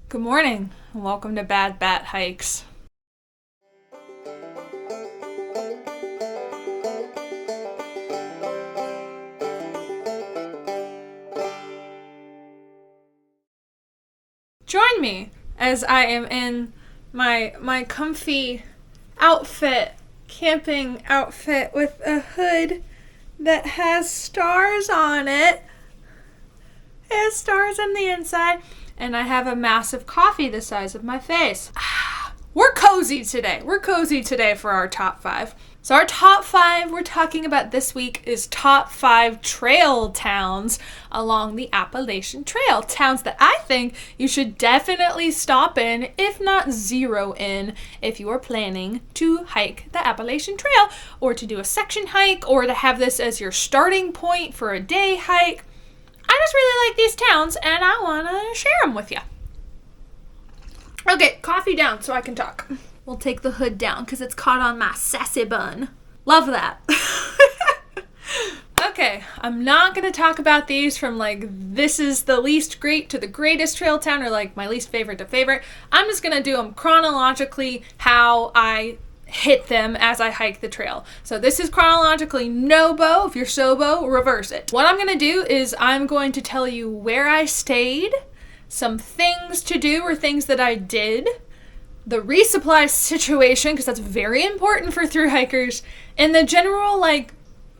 Good morning, and welcome to Bad Bat Hikes. Join me as I am in my comfy outfit, camping outfit with a hood that has stars on it. It has stars on the inside. And I have a massive coffee the size of my face. We're cozy today. We're cozy today for our top 5. So our top 5 we're talking about this week is top 5 trail towns along the Appalachian Trail. Towns that I think you should definitely stop in, if not zero in, if you are planning to hike the Appalachian Trail or to do a section hike or to have this as your starting point for a day hike. I just really like these towns, and I want to share them with you. Okay, coffee down so I can talk. We'll take the hood down because it's caught on my sassy bun. Love that. Okay, I'm not going to talk about these from this is the least great to the greatest trail town or my least favorite to favorite. I'm just going to do them chronologically how I hit them as I hike the trail. So this is chronologically no-bo. If you're so-bo, reverse it. What I'm going to do is I'm going to tell you where I stayed, some things to do or things that I did, the resupply situation, because that's very important for thru hikers, and the general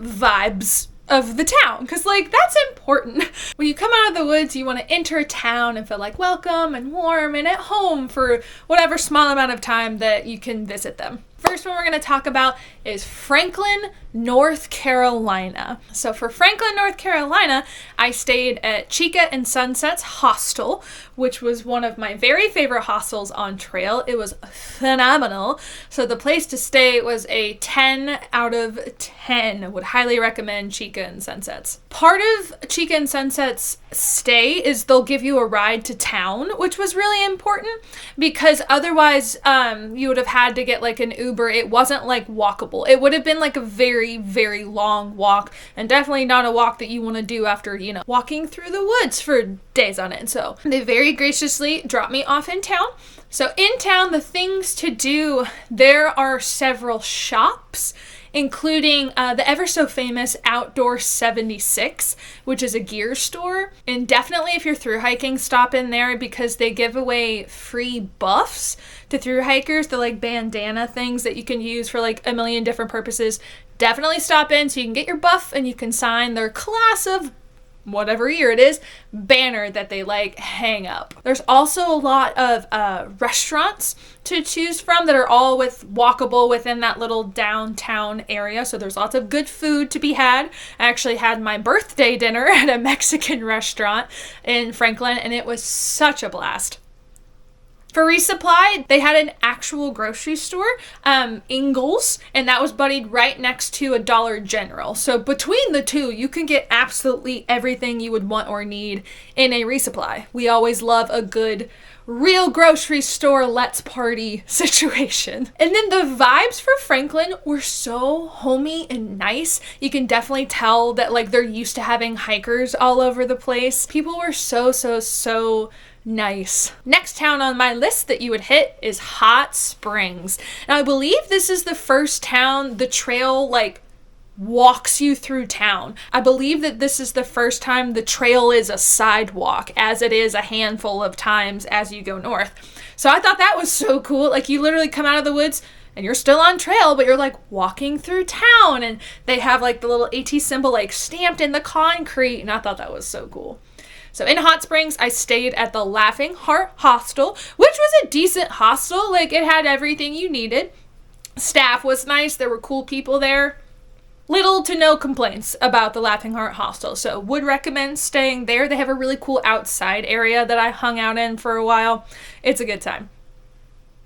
vibes of the town, because that's important. When you come out of the woods, you want to enter a town and feel welcome and warm and at home for whatever small amount of time that you can visit them. First one we're going to talk about is Franklin, North Carolina. So for Franklin, North Carolina, I stayed at Chica and Sunset's Hostel, which was one of my very favorite hostels on trail. It was phenomenal. So the place to stay was a 10 out of 10. Would highly recommend Chica and Sunset's. Part of Chica and Sunset's stay is they'll give you a ride to town, which was really important because otherwise you would have had to get an Uber. It wasn't walkable. It would have been a very, very long walk, and definitely not a walk that you want to do after, walking through the woods for days on end. So they very graciously dropped me off in town. So in town, the things to do, there are several shops, including the ever so famous Outdoor 76, which is a gear store. And definitely if you're thru hiking, stop in there because they give away free buffs to thru hikers, the bandana things that you can use for a million different purposes. Definitely stop in so you can get your buff and you can sign their class of whatever year it is, banner that they hang up. There's also a lot of restaurants to choose from that are all walkable within that little downtown area. So there's lots of good food to be had. I actually had my birthday dinner at a Mexican restaurant in Franklin, and it was such a blast. For resupply, they had an actual grocery store, Ingles, and that was buddied right next to a Dollar General. So between the two, you can get absolutely everything you would want or need in a resupply. We always love a good real grocery store let's party situation. And then the vibes for Franklin were so homey and nice. You can definitely tell that they're used to having hikers all over the place. People were so nice. Next town on my list that you would hit is Hot Springs. Now I believe this is the first town the trail walks you through town. I believe that this is the first time the trail is a sidewalk, as it is a handful of times as you go north. So I thought that was so cool. You literally come out of the woods and you're still on trail, but you're walking through town, and they have the little AT symbol stamped in the concrete, and I thought that was so cool. So in Hot Springs, I stayed at the Laughing Heart Hostel, which was a decent hostel. It had everything you needed. Staff was nice. There were cool people there. Little to no complaints about the Laughing Heart Hostel, so would recommend staying there. They have a really cool outside area that I hung out in for a while. It's a good time.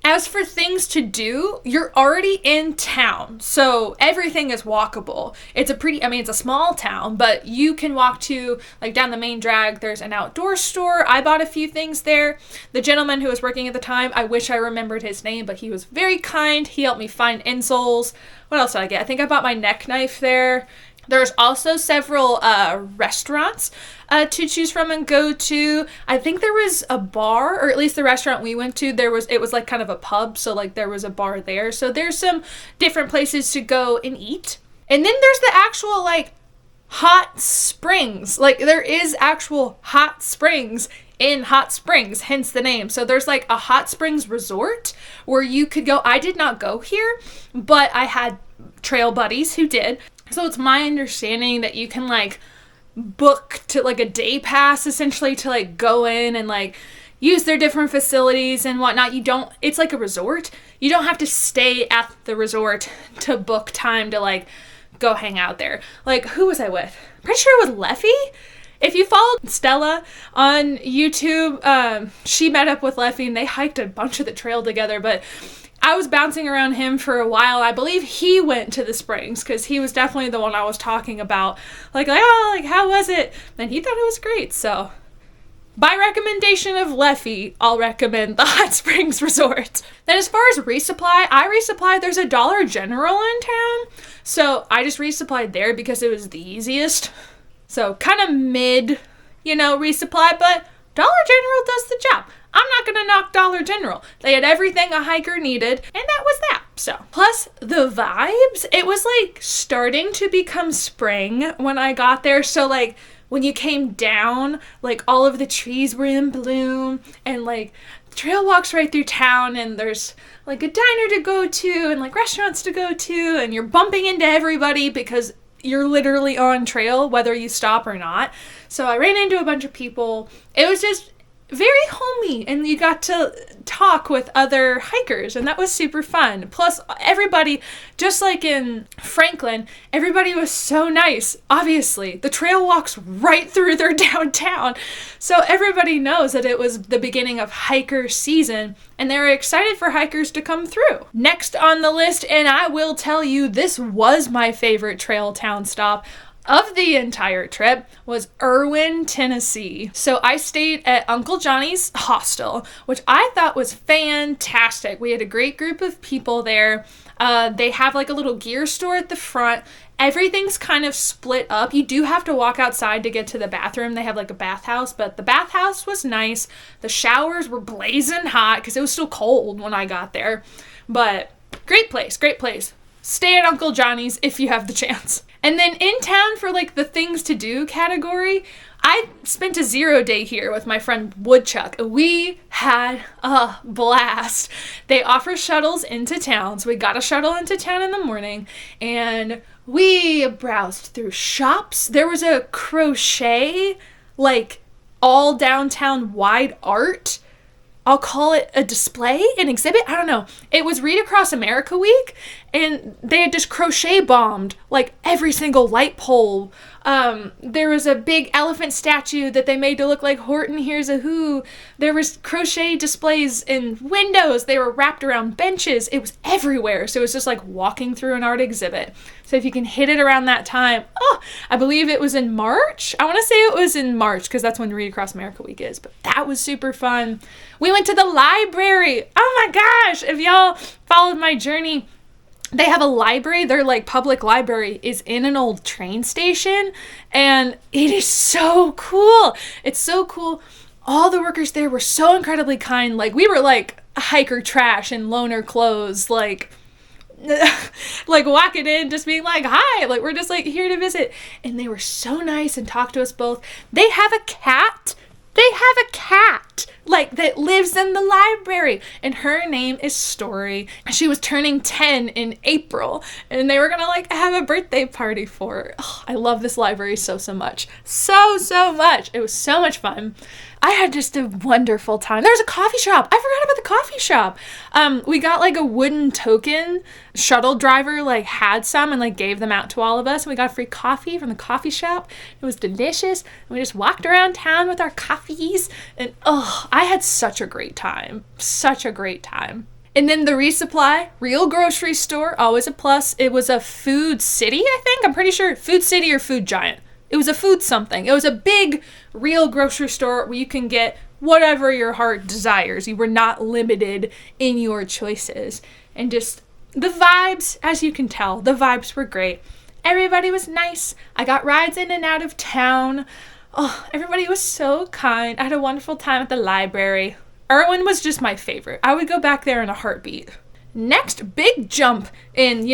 As for things to do, you're already in town, so everything is walkable. It's a small town, but you can walk to, down the main drag, there's an outdoor store. I bought a few things there. The gentleman who was working at the time, I wish I remembered his name, but he was very kind. He helped me find insoles. What else did I get? I think I bought my neck knife there. There's also several restaurants to choose from and go to. I think there was a bar, or at least the restaurant we went to, it was like kind of a pub, so like there was a bar there. So there's some different places to go and eat. And then there's the actual like hot springs. Like there is actual hot springs in Hot Springs, hence the name. So there's like a hot springs resort where you could go. I did not go here, but I had trail buddies who did. So it's my understanding that you can like book to like a day pass essentially to like go in and like use their different facilities and whatnot. It's like a resort. You don't have to stay at the resort to book time to like go hang out there. Like, who was I with? Pretty sure it was Leffy. If you followed Stella on YouTube, she met up with Leffy and they hiked a bunch of the trail together, but I was bouncing around him for a while. I believe he went to the springs because he was definitely the one I was talking about. Like, oh, like, how was it? And he thought it was great. So, by recommendation of Leffy, I'll recommend the Hot Springs Resort. Then as far as resupply, there's a Dollar General in town. So, I just resupplied there because it was the easiest. So, kind of mid, resupply, but Dollar General does the job. I'm not going to knock Dollar General. They had everything a hiker needed, and that was that. So, plus the vibes, it was like starting to become spring when I got there. So like when you came down, like all of the trees were in bloom, and like the trail walks right through town, and there's like a diner to go to and like restaurants to go to, and you're bumping into everybody because you're literally on trail whether you stop or not. So I ran into a bunch of people. It was just very homey, and you got to talk with other hikers, and that was super fun. Plus everybody, just like in Franklin, everybody was so nice. Obviously the trail walks right through their downtown, so everybody knows that it was the beginning of hiker season and they were excited for hikers to come through. Next on the list, and I will tell you, this was my favorite trail town stop of the entire trip, was Irwin, Tennessee. So I stayed at Uncle Johnny's hostel, which I thought was fantastic. We had a great group of people there. They have like a little gear store at the front. Everything's kind of split up. You do have to walk outside to get to the bathroom. They have like a bathhouse, but the bathhouse was nice. The showers were blazing hot because it was still cold when I got there. But great place, great place. Stay at Uncle Johnny's if you have the chance. And then in town for like the things to do category, I spent a 0 day here with my friend Woodchuck. We had a blast. They offer shuttles into town. So we got a shuttle into town in the morning and we browsed through shops. There was a crochet, like all downtown wide art. I'll call it a display, an exhibit. I don't know. It was Read Across America Week, and they had just crochet bombed like every single light pole. There was a big elephant statue that they made to look like Horton Hears a Who. There was crochet displays in windows. They were wrapped around benches. It was everywhere. So it was just like walking through an art exhibit. So if you can hit it around that time, I believe it was in March. I want to say it was in March because that's when Read Across America Week is. But that was super fun. We went to the library. Oh my gosh. If y'all followed my journey, they have a library. Their like public library is in an old train station, and it is so cool. It's so cool. All the workers there were so incredibly kind. Like we were like hiker trash and loner clothes, like walking in, just being like, hi, like we're just like here to visit. And they were so nice and talked to us both. They have a cat. Like that lives in the library, and her name is Story. She was turning 10 in April, and they were gonna like have a birthday party for her. I love this library so much. So much. It was so much fun. I had just a wonderful time. There was a coffee shop. I forgot about the coffee shop. We got like a wooden token. Shuttle driver like had some and like gave them out to all of us. And we got free coffee from the coffee shop. It was delicious. And we just walked around town with our coffees. And I had such a great time. Such a great time. And then the resupply, real grocery store, always a plus. It was a Food City, I think. I'm pretty sure Food City or Food Giant. It was a food something. It was a big, real grocery store where you can get whatever your heart desires. You were not limited in your choices. And just the vibes, as you can tell, the vibes were great. Everybody was nice. I got rides in and out of town. Oh, everybody was so kind. I had a wonderful time at the library. Irwin was just my favorite. I would go back there in a heartbeat. Next big jump in,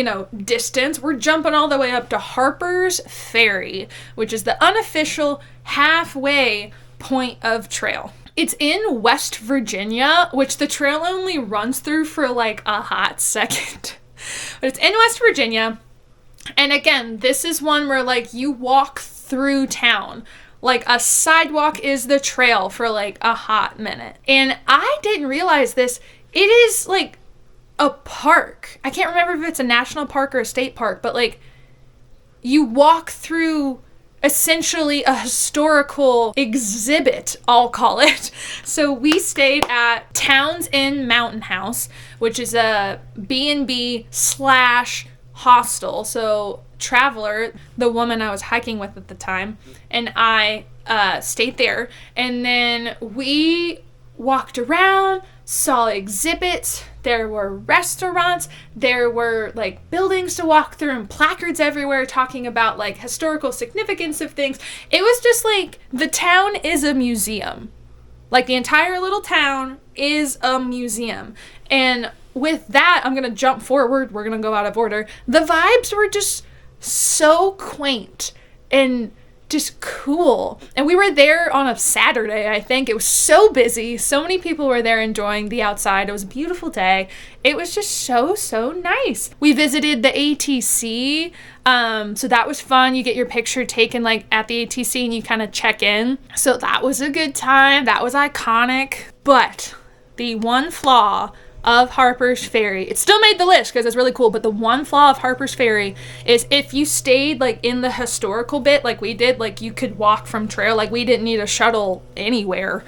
distance, we're jumping all the way up to Harpers Ferry, which is the unofficial halfway point of trail. It's in West Virginia, which the trail only runs through for like a hot second. But it's in West Virginia. And again, this is one where like you walk through town. Like a sidewalk is the trail for like a hot minute. And I didn't realize this. It is like a park. I can't remember if it's a national park or a state park, but like you walk through essentially a historical exhibit, I'll call it. So we stayed at Towns Inn Mountain House, which is a B&B / hostel. So Traveler, the woman I was hiking with at the time, and I stayed there. And then we walked around, saw exhibits, there were restaurants, there were like buildings to walk through and placards everywhere talking about like historical significance of things. It was just like the town is a museum. Like the entire little town is a museum. And with that, I'm going to jump forward. We're going to go out of order. The vibes were just so quaint and just cool. And we were there on a Saturday, I think. It was so busy. So many people were there enjoying the outside. It was a beautiful day. It was just so nice. We visited the ATC. So that was fun. You get your picture taken like at the ATC and you kind of check in. So that was a good time. That was iconic. But the one flaw of Harpers Ferry, it still made the list because it's really cool, but the one flaw of Harpers Ferry is if you stayed like in the historical bit like we did, like you could walk from trail, like we didn't need a shuttle anywhere,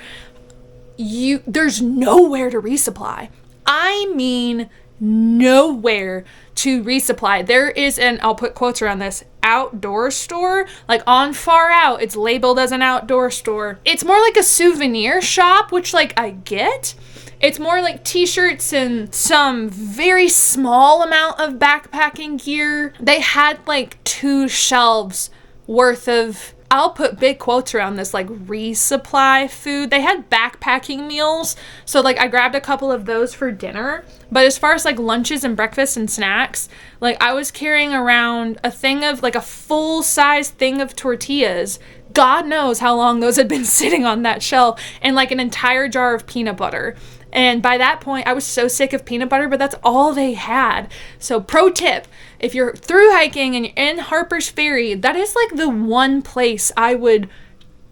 there's nowhere to resupply. I mean nowhere to resupply. There is an, I'll put quotes around this, outdoor store, like on Far Out, it's labeled as an outdoor store. It's more like a souvenir shop, which like I get. It's more like t-shirts and some very small amount of backpacking gear. They had like 2 shelves worth of, I'll put big quotes around this, like resupply food. They had backpacking meals. So like I grabbed a couple of those for dinner. But as far as like lunches and breakfasts and snacks, like I was carrying around a thing of like a full-size thing of tortillas. God knows how long those had been sitting on that shelf, and like an entire jar of peanut butter. And by that point, I was so sick of peanut butter, but that's all they had. So pro tip, if you're through hiking and you're in Harpers Ferry, that is like the one place I would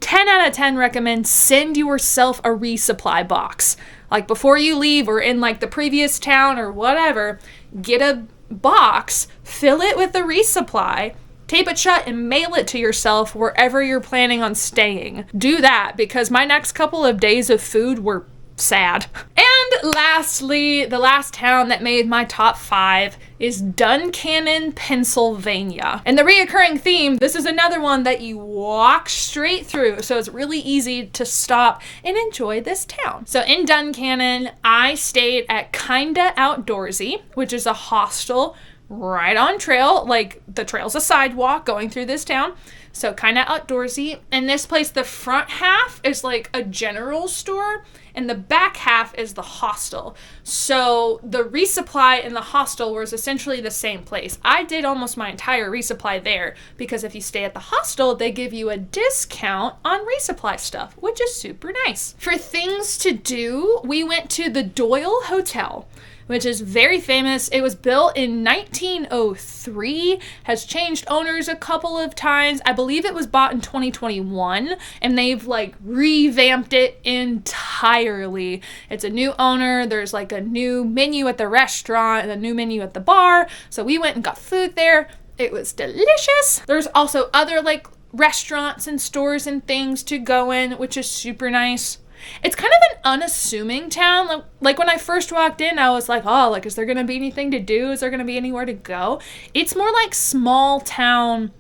10 out of 10 recommend send yourself a resupply box. Like before you leave or in like the previous town or whatever, get a box, fill it with the resupply, tape it shut and mail it to yourself wherever you're planning on staying. Do that because my next couple of days of food were sad. And lastly, the last town that made my top 5 is Duncannon, Pennsylvania. And the reoccurring theme, this is another one that you walk straight through, so it's really easy to stop and enjoy this town. So in Duncannon, I stayed at Kinda Outdoorsy, which is a hostel right on trail. Like the trail's a sidewalk going through this town. So Kinda Outdoorsy. And this place, the front half is like a general store and the back half is the hostel. So the resupply and the hostel was essentially the same place. I did almost my entire resupply there because if you stay at the hostel, they give you a discount on resupply stuff, which is super nice. For things to do, we went to the Doyle Hotel, which is very famous. It was built in 1903, has changed owners a couple of times. I believe it was bought in 2021, and they've like revamped it entirely. It's a new owner. There's like a new menu at the restaurant and a new menu at the bar. So we went and got food there. It was delicious. There's also other like restaurants and stores and things to go in, which is super nice. It's kind of an unassuming town. Like when I first walked in, I was like, oh, like, is there going to be anything to do? Is there going to be anywhere to go? It's more like small town,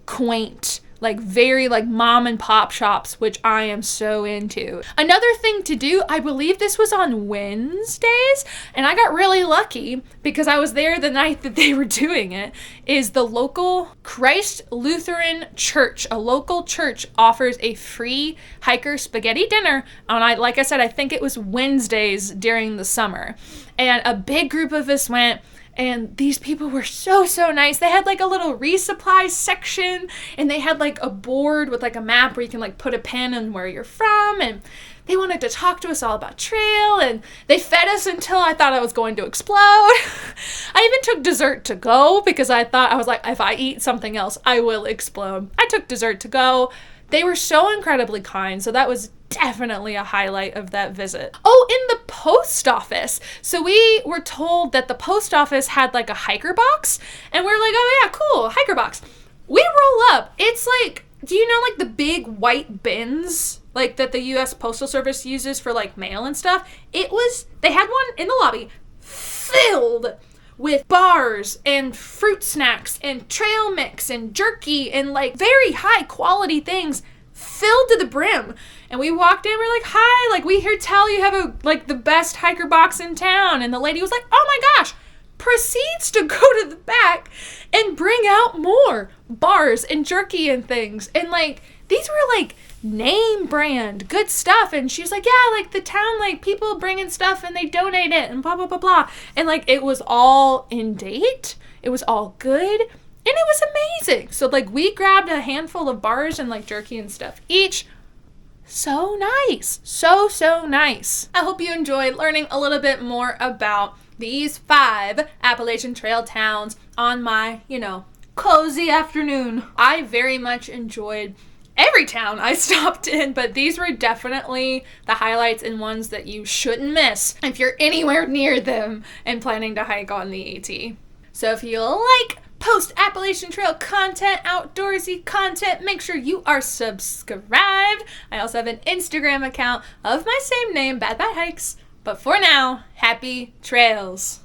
quaint. like very like mom and pop shops, which I am so into. Another thing to do, I believe this was on Wednesdays, and I got really lucky because I was there the night that they were doing it, is the local Christ Lutheran Church. A local church offers a free hiker spaghetti dinner on, like I said, I think it was Wednesdays during the summer. And a big group of us went. And these people were so nice. They had like a little resupply section, and they had like a board with like a map where you can like put a pin in where you're from. And they wanted to talk to us all about trail, and they fed us until I thought I was going to explode. I even took dessert to go because I was like, if I eat something else, I will explode. I took dessert to go. They were so incredibly kind. So that was definitely a highlight of that visit. Oh, in the post office. So we were told that the post office had like a hiker box, and we're like, oh yeah, cool, hiker box. We roll up. It's like, do you know like the big white bins like that the US Postal Service uses for like mail and stuff? They had one in the lobby filled with bars and fruit snacks and trail mix and jerky and like very high quality things filled to the brim. And we walked in, we're like, hi, like we hear tell you have the best hiker box in town. And the lady was like, oh my gosh, proceeds to go to the back and bring out more bars and jerky and things. And like, these were like name brand good stuff. And she was like, yeah, like the town, like people bring in stuff and they donate it and blah, blah, blah, blah. And like, it was all in date. It was all good. And it was amazing. So like we grabbed a handful of bars and like jerky and stuff each. So nice. So nice. I hope you enjoyed learning a little bit more about these 5 Appalachian Trail towns on my, cozy afternoon. I very much enjoyed every town I stopped in, but these were definitely the highlights and ones that you shouldn't miss if you're anywhere near them and planning to hike on the AT. So if you like post-Appalachian Trail content, outdoorsy content, make sure you are subscribed. I also have an Instagram account of my same name, Bad Bad Hikes. But for now, happy trails.